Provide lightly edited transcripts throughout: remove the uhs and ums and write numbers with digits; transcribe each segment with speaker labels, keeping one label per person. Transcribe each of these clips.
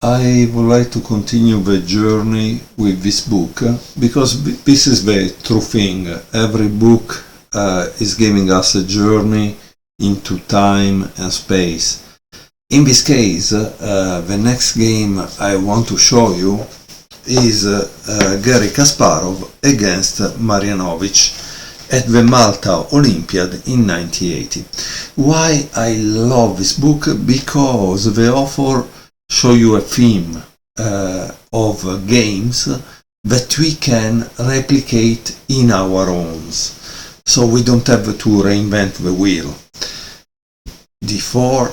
Speaker 1: I would like to continue the journey with this book because this is the true thing. Every book is giving us a journey into time and space. In this case, the next game I want to show you is Garry Kasparov against Marjanovic at the Malta Olympiad in 1980. Why I love this book? Because the author show you a theme of games that we can replicate in our own. So we don't have to reinvent the wheel. d4,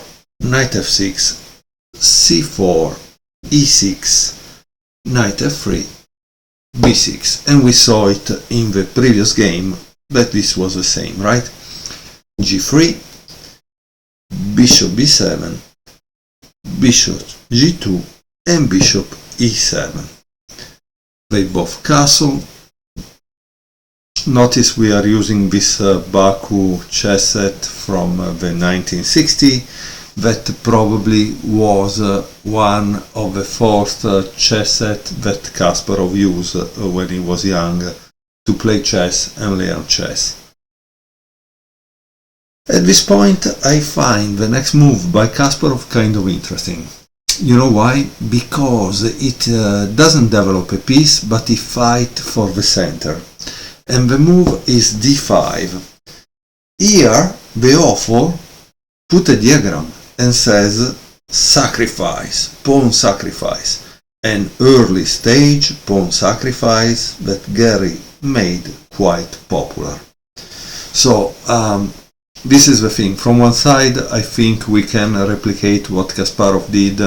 Speaker 1: knight f6, c4, e6, knight f3, b6, and we saw it in the previous game that this was the same, right? g3, bishop b7, bishop g2, and bishop e7. They both castle. Notice we are using this Baku chess set from the 1960. That probably was one of the first chess set that Kasparov used when he was young to play chess and learn chess. At this point I find the next move by Kasparov kind of interesting. You know why? Because it doesn't develop a piece, but it fights for the center. And the move is d5. Here the author put a diagram and says sacrifice, pawn sacrifice, an early stage pawn sacrifice that Garry made quite popular. So this is the thing. From one side I think we can replicate what Kasparov did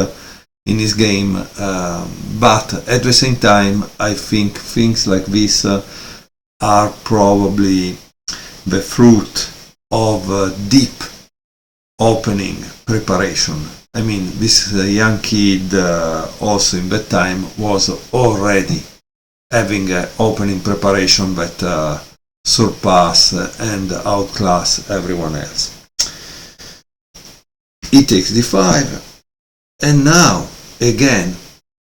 Speaker 1: in his game, but at the same time I think things like this are probably the fruit of deep opening preparation. I mean, this young kid also in that time was already having an opening preparation that surpass and outclass everyone else. He takes d5, and now again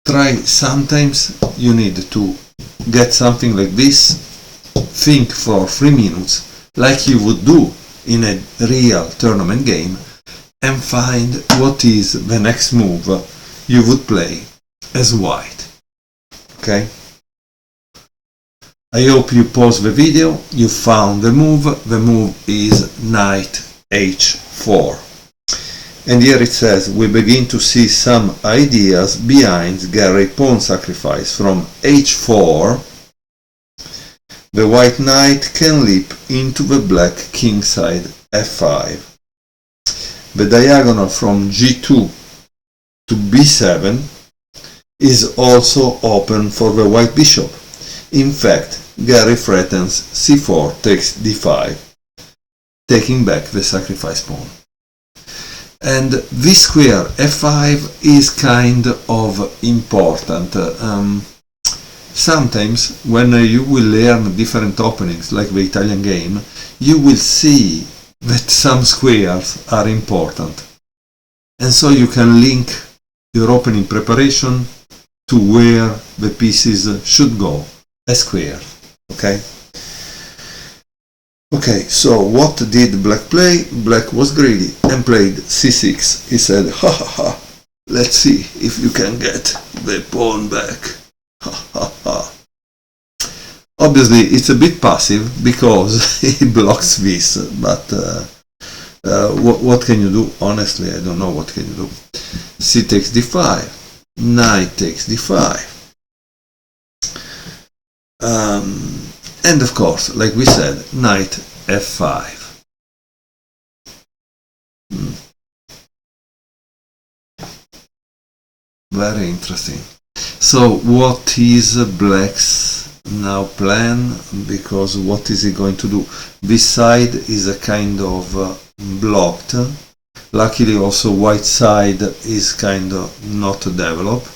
Speaker 1: try. Sometimes you need to get something like this, think for 3 minutes like you would do in a real tournament game, and find what is the next move you would play as white. Okay? I hope you paused the video, you found the move. The move is knight h4. And here it says, we begin to see some ideas behind Garry pawn sacrifice. From h4, the white knight can leap into the black kingside f5. The diagonal from g2 to b7 is also open for the white bishop. In fact, Garry threatens c4 takes d5, taking back the sacrifice pawn. And this square f5 is kind of important. Sometimes when you will learn different openings like the Italian game, you will see that some squares are important. And so you can link your opening preparation to where the pieces should go, a square. Okay? Okay, so what did black play? Black was greedy and played c6. He said, ha ha ha, let's see if you can get the pawn back. Ha ha ha. Obviously it's a bit passive because he blocks this, but what can you do? Honestly, I don't know what can you do. C takes d5, knight takes d5. And of course, like we said, knight f5. Very interesting. So what is black's now plan? Because what is he going to do? This side is a kind of blocked. Luckily also white side is kind of not developed.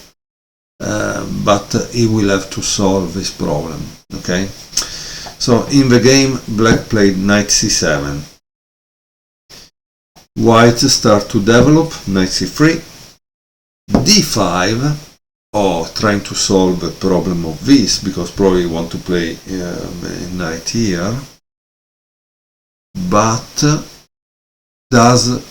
Speaker 1: But he will have to solve this problem. Okay, so in the game black played knight c7. White start to develop, knight c3, d5, or trying to solve a problem of this, because probably you want to play knight here. But does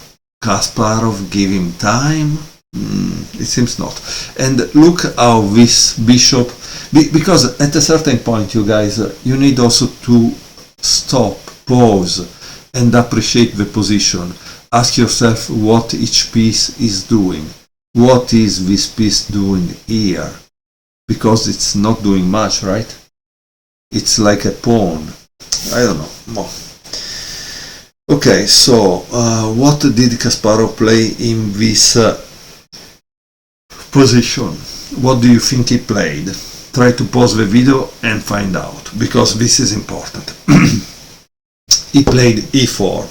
Speaker 1: Kasparov give him time? It seems not. And look how this bishop, because at a certain point, you guys, you need also to stop, pause, and appreciate the position. Ask yourself what each piece is doing. What is this piece doing here? Because it's not doing much, right? It's like a pawn. I don't know. Okay, so what did Kasparov play in this position? What do you think he played? Try to pause the video and find out, because this is important. He played e4.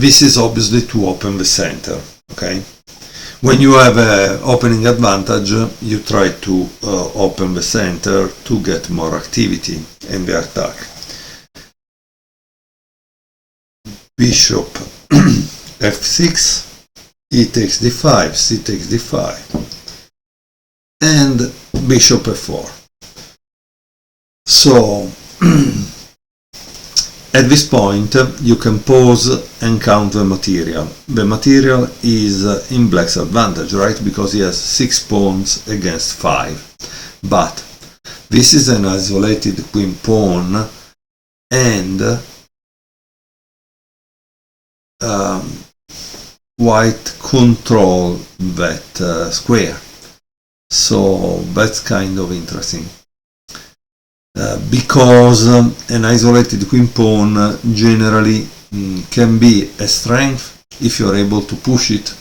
Speaker 1: This is obviously to open the center, okay? When you have an opening advantage, you try to open the center to get more activity in the attack. Bishop f6, e takes d5, c takes d5, and bishop f4. So at this point you can pause and count the material. The material is in black's advantage, right? Because he has 6 pawns against 5. But this is an isolated queen pawn, and white control that square. So that's kind of interesting. Because an isolated queen pawn generally can be a strength if you're able to push it.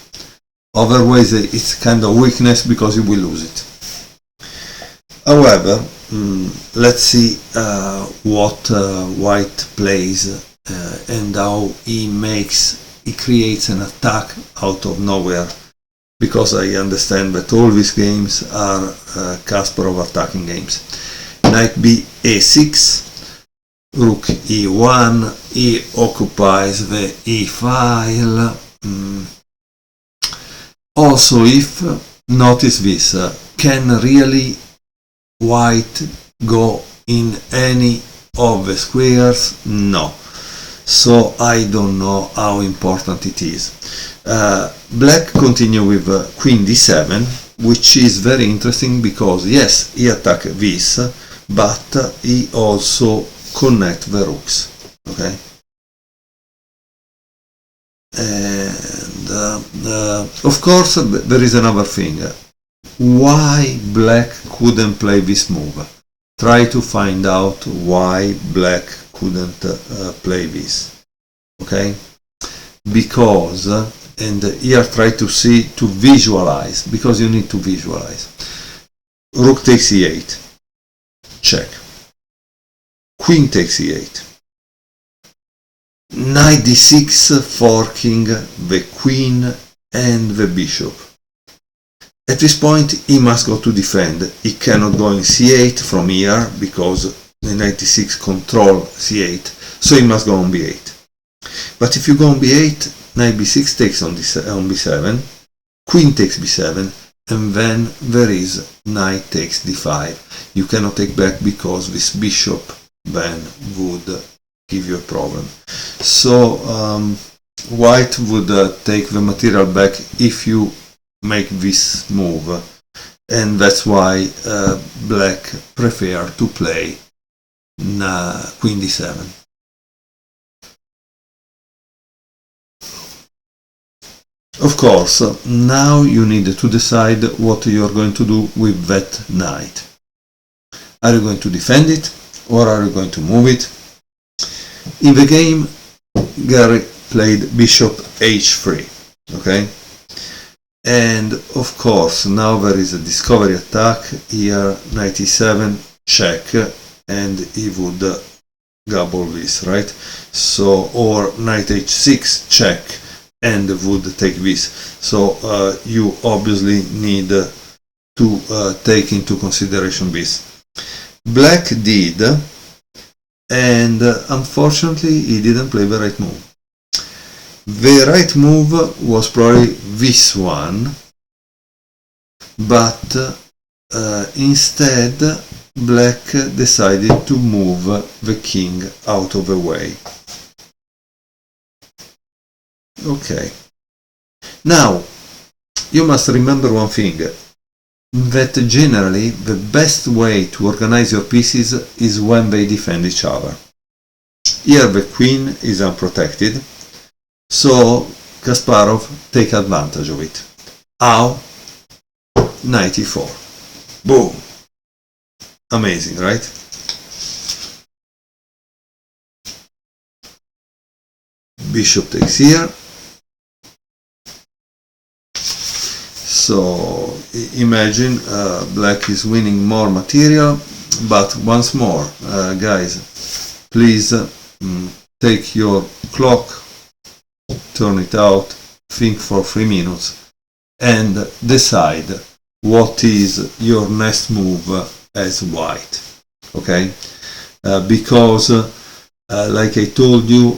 Speaker 1: Otherwise it's kind of weakness because you will lose it. However, let's see what white plays and how he creates an attack out of nowhere, because I understand that all these games are Kasparov attacking games. Knight a6, rook e1, he occupies the e file. Also, if notice this, can really white go in any of the squares? No. So I don't know how important it is. Black continue with queen d7, which is very interesting because yes, he attack this, but he also connect the rooks. Okay, and of course there is another thing. Why black couldn't play this move? Try to find out why black couldn't play this. Okay, because and here try to visualize, because you need to visualize. Rook takes e8, check. Queen takes e8. Knight d6, forking the queen and the bishop. At this point he must go to defend. He cannot go in c8 from here because the knight d6 control c8, so he must go on b8. But if you go on b8, knight b6 takes on b7, queen takes b7, and then there is knight takes d5. You cannot take back because this bishop then would give you a problem. So white would take the material back if you make this move, and that's why black prefer to play queen d7. Of course, now you need to decide what you're going to do with that knight. Are you going to defend it, or are you going to move it? In the game, Garry played bishop h3, okay? And of course, now there is a discovery attack here, knight e7, check, and he would gobble this, right? So, or knight h6, check, and would take this. So you obviously need to take into consideration this. Black did, and unfortunately he didn't play the right move. The right move was probably this one, but instead black decided to move the king out of the way. Okay, now you must remember one thing, that generally the best way to organize your pieces is when they defend each other. Here the queen is unprotected, so Kasparov take advantage of it. How? Knight e4. Boom! Amazing, right? Bishop takes here. So imagine black is winning more material, but once more, guys, please take your clock, turn it out, think for 3 minutes, and decide what is your next move as white. Okay? Because, like I told you,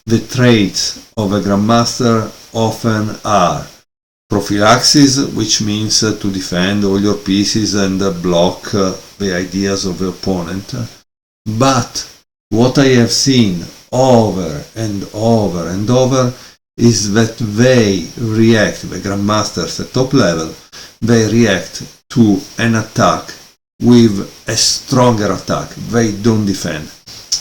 Speaker 1: the traits of a grandmaster often are prophylaxis, which means to defend all your pieces and block the ideas of the opponent. But what I have seen over and over and over is that they react, the grandmasters at top level, they react to an attack with a stronger attack. They don't defend.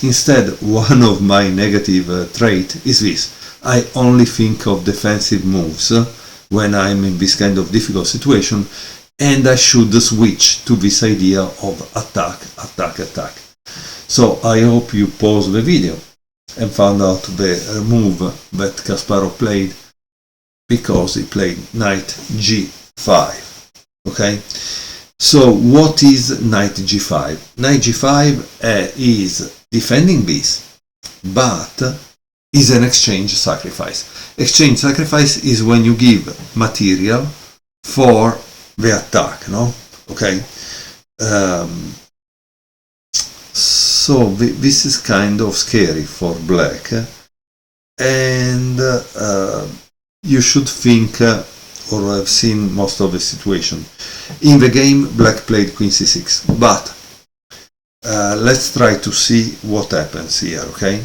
Speaker 1: Instead, one of my negative traits is this. I only think of defensive moves when I'm in this kind of difficult situation, and I should switch to this idea of attack, attack, attack. So I hope you paused the video and found out the move that Kasparov played, because he played knight g5. Okay? So what is knight g5? Knight g5 is defending this, but is an exchange sacrifice. Exchange sacrifice is when you give material for the attack, no? Okay? So this is kind of scary for black, and you should think or have seen most of the situation. In the game, black played queen c6, but let's try to see what happens here, okay?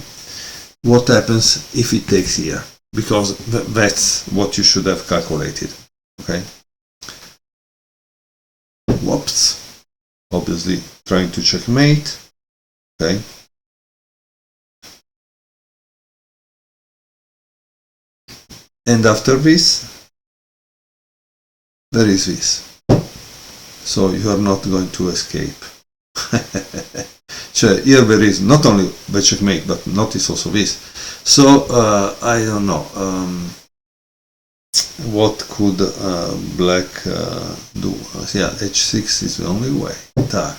Speaker 1: What happens if it takes here, because that's what you should have calculated, okay? Whoops, obviously trying to checkmate, okay? And after this, there is this. So you are not going to escape. Here there is not only the checkmate, but notice also this. So I don't know what could black do. Yeah, h6 is the only way. Attack.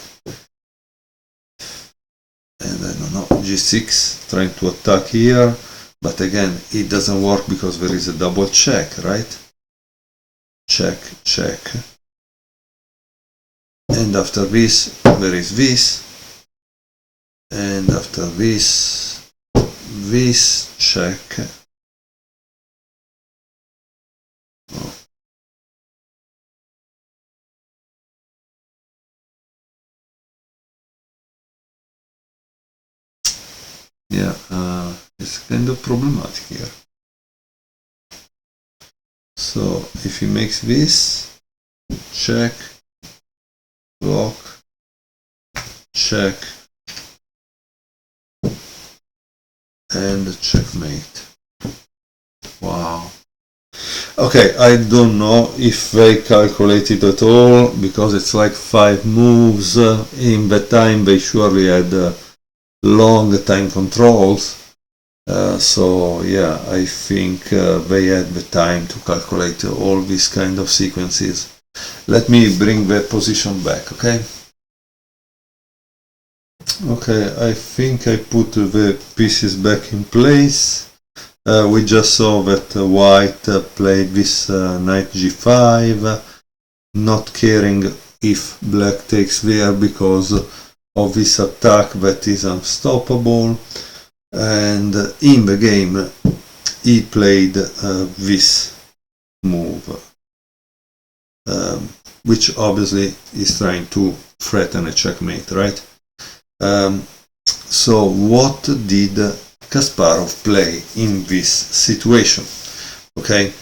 Speaker 1: And I don't know, g6, trying to attack here, but again it doesn't work because there is a double check, right? Check, check. And after this, there is this. And after this, this, check. Oh. Yeah, it's kind of problematic here. So if he makes this, check, block, check, and checkmate. Wow. Okay, I don't know if they calculated at all, because it's like 5 moves. In the time they surely had long time controls. So yeah, I think they had the time to calculate all these kind of sequences. Let me bring the position back, okay? Okay, I think I put the pieces back in place. We just saw that white played this knight g5, not caring if black takes there because of this attack that is unstoppable. And in the game he played this move. which obviously is trying to threaten a checkmate, right? So what did Kasparov play in this situation? Okay,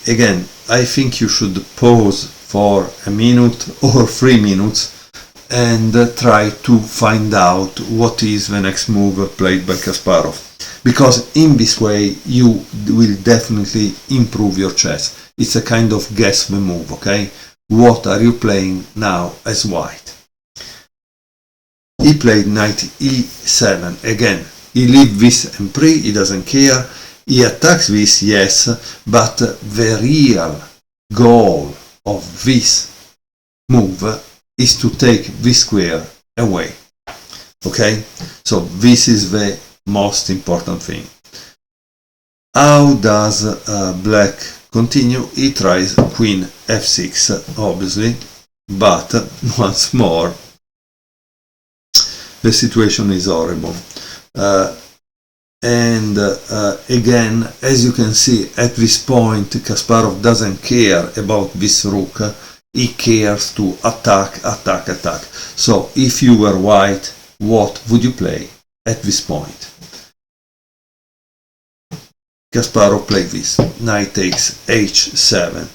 Speaker 1: again, I think you should pause for a minute or 3 minutes and try to find out what is the next move played by Kasparov, because in this way you will definitely improve your chess. It's a kind of guess the move, okay? What are you playing now as white? He played knight e7. Again, he leaves this and pre, he doesn't care. He attacks this, yes, but the real goal of this move is to take this square away. Okay? So this is the most important thing. How does black continue? He tries queen f6, obviously, but once more the situation is horrible. Again, as you can see, at this point Kasparov doesn't care about this rook. He cares to attack. So if you were white, what would you play at this point? Kasparov played this. Knight takes h7.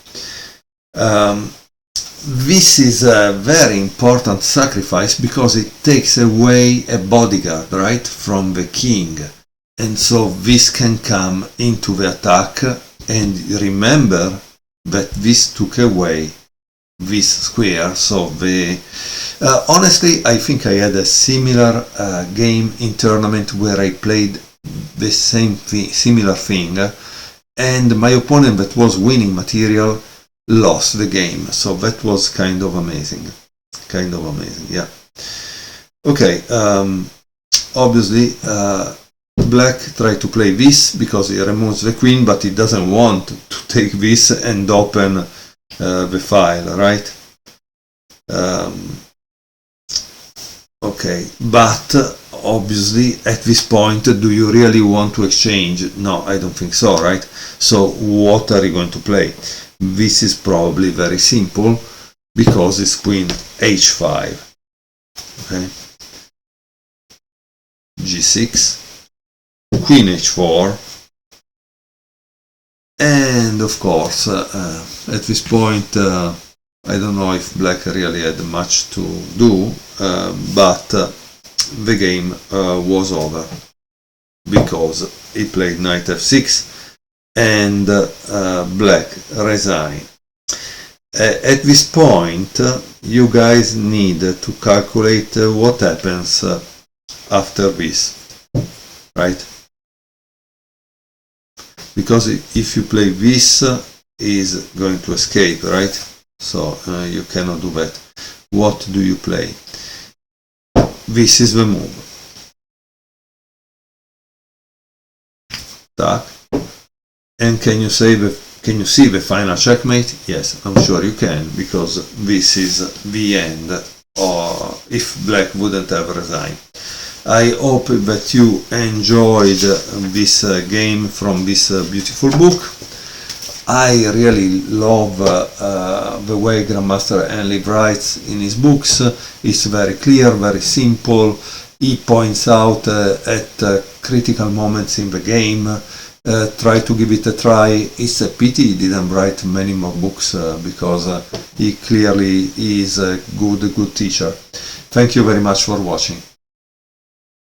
Speaker 1: This is a very important sacrifice because it takes away a bodyguard, right, from the king. And so this can come into the attack, and remember that this took away this square. So honestly, I think I had a similar game in tournament where I played the similar thing, and my opponent that was winning material lost the game. So that was kind of amazing, yeah. Okay, obviously black tried to play this because he removes the queen, but he doesn't want to take this and open the file, right? Okay, but obviously at this point, do you really want to exchange? No, I don't think so, right? So what are you going to play? This is probably very simple because it's queen h5. Okay, g6, queen h4, and of course at this point I don't know if black really had much to do, but the game was over because he played knight f6 and black resigned. At this point you guys need to calculate what happens after this, right? Because if you play this, is going to escape, right? So you cannot do that. What do you play? This is the move. Tack. And can you see the final checkmate? Yes, I'm sure you can, because this is the end, or if black wouldn't have resigned. I hope that you enjoyed this game from this beautiful book. I really love the way Grandmaster Henley writes in his books. It's very clear, very simple. He points out at critical moments in the game. Try to give it a try. It's a pity he didn't write many more books because he clearly is a good teacher. Thank you very much for watching.